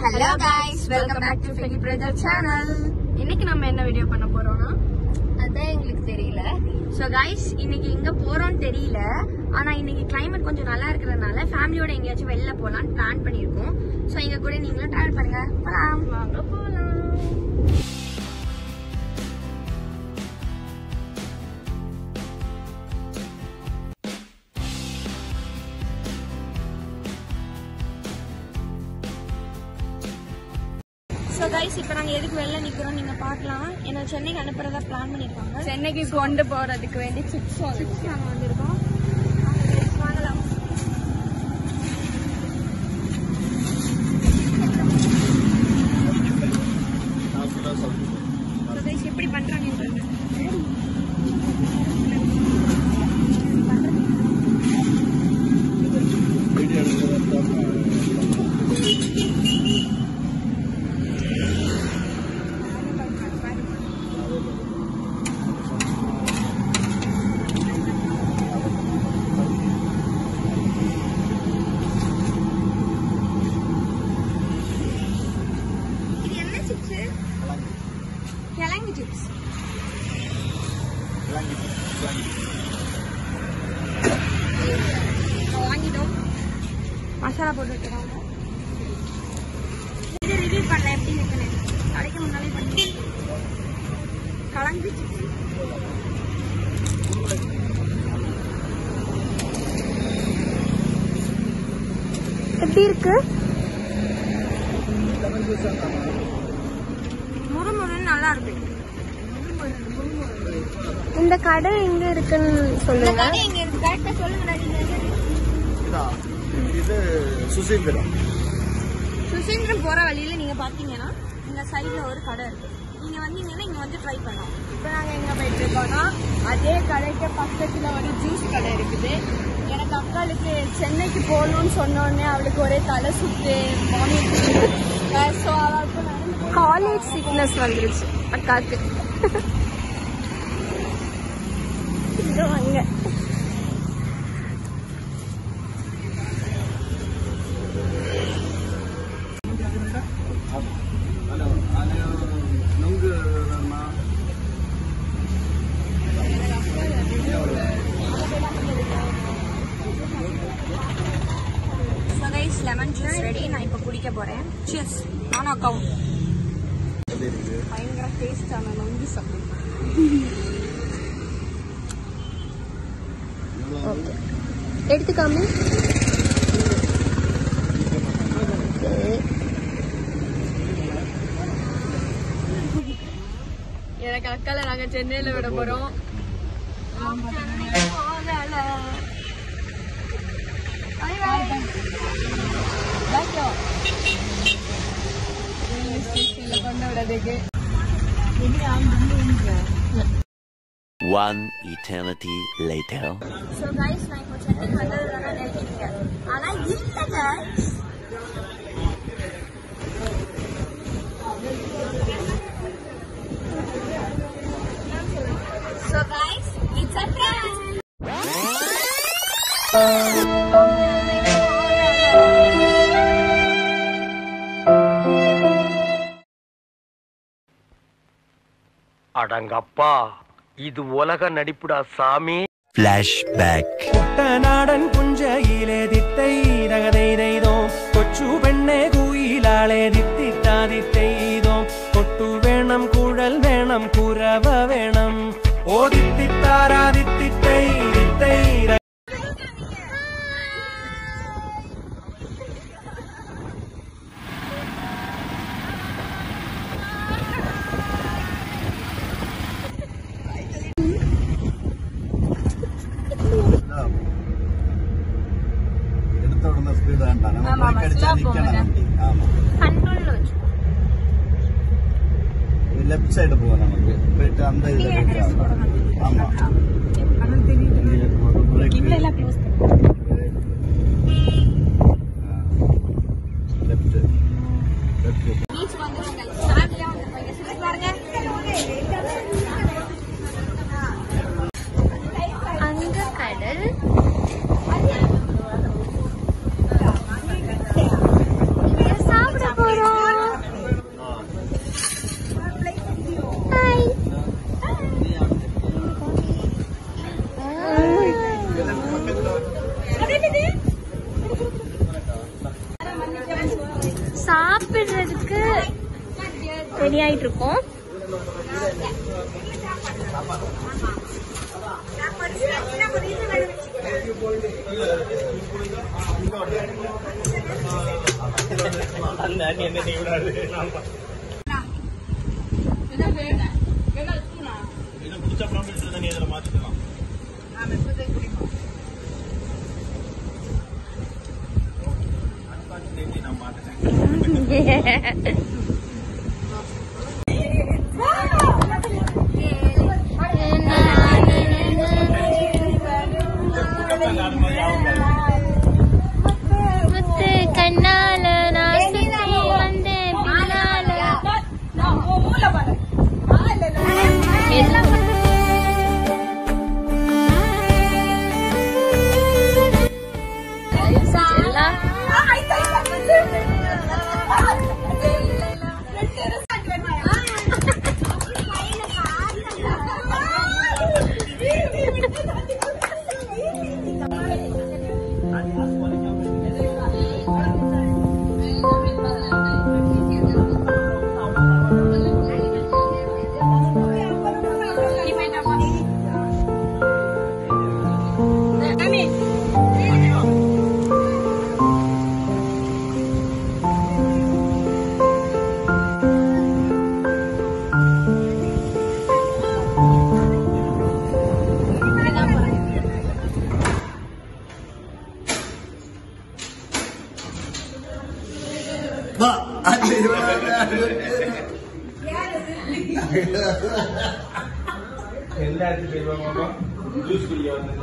Hello guys, welcome back to Fegi Brother channel. இன்னைக்கு நம்ம என்ன வீடியோ பண்ண போறோம்னா அதான் உங்களுக்கு தெரியல. So guys, இன்னைக்கு எங்க போறோம்னு தெரியல. ஆனா இன்னைக்கு climate கொஞ்சம் நல்லா இருக்குறதுனால ஃபேமிலியோட எங்கயாச்சும் வெளிய போலாம்னு பிளான் பண்ணிருக்கோம். So எங்க கூட நீங்களும் டிராவல் பண்ணுங்க. போலாம். வாங்க போலாம். So guys, இப்போ நாங்க எதுக்கு வெளிய நிக்கிறோம் நீங்க பார்க்கலாம். என்ன சென்னைக்கு அனுப்புறதா பிளான் பண்ணிருக்காங்க. சென்னைக்கு கொண்டு போறதுக்கு வேண்டி சிப்ஸ் வாங்க வந்திருக்கோம். வாங்கலாம். So guys, எப்படி பண்றாங்கன்னு சொல்லுங்க. மசாலா போட்டு வச்சுருக்காங்க. இது ரிவ்யூ பண்ணல எப்படி இருக்குன்னு கடைக்கு முன்னாலே பண்ணி கலங்கி எப்படி இருக்கு முறுமுறுன்னு நல்லா இருக்கு. இந்த கடை எங்க இருக்குன்னு சொல்லுங்க. எங்க இருக்கு கரெக்டா சொல்லுங்க. இது சுசீந்திரம் போற வழியில நீங்க பாத்தீங்கன்னா இந்த சைட்ல ஒரு கடை இருக்கு. நீங்க வந்தீங்கன்னா இங்க வந்து ட்ரை பண்ணலாம். இப்ப நாங்க எங்க போயிட்டு இருக்கோம்னா அதே கடைக்கு பக்கத்துல ஒரு ஜூஸ் கடை இருக்குது. எனக்கு அக்காளுக்கு சென்னைக்கு போகணும்னு சொன்னோடனே அவளுக்கு ஒரே தலை சுத்து காலேஜ் சிக்னஸ் வந்துருச்சு அக்காக்கு. வாங்க லெமன் ஜூஸ் ரெடி. நான் இப்ப குடிக்க போறேன். Cheers. நானும் அக்காவும் பயங்கர டேஸ்டான நொங்கு சாப்பிடுறேன். எடுத்துக்காம எனக்கு அக்கால நாங்க சென்னையில விட போறோம். One eternity later. So guys, நான் இப்போ சென்னைக்கு வந்ததுனால நினைக்கிறீங்க. ஆனா இல்ல guys. So guys, it's a prank. அடங்கப்பா, இது உலக நடிப்புடா சாமி. Flashback. കുട്ടനാടൻ പുഞ്ചയിലെ ദിത്തൈതകതെയ്തോ കൊച്ചു പെണ്ണെ കുയിലാളെ ദിത്തിത്താതിത്തെയ്തോ കൊട്ടു വേണം കുഴൽ വേണം കുരവ വേണം ഓ ദിത്തിത്താരാദിത്തിത്തൈ லெஃப்ட் சைடு போவோம். நமக்கு போயிட்டு அந்த இதுல ஆமா லெஃப்ட் பீச் வந்துருங்க. ஃபேமிலியா வந்துருங்க. சுத்தி பாருங்க. அங்க கடல் சாப்பிட போறோம். சாப்பிடுறதுக்கு ரெடி ஆயிட்டு இருக்கோம். எல்லாத்துக்கும் ஜூஸ் குடிக்க வந்து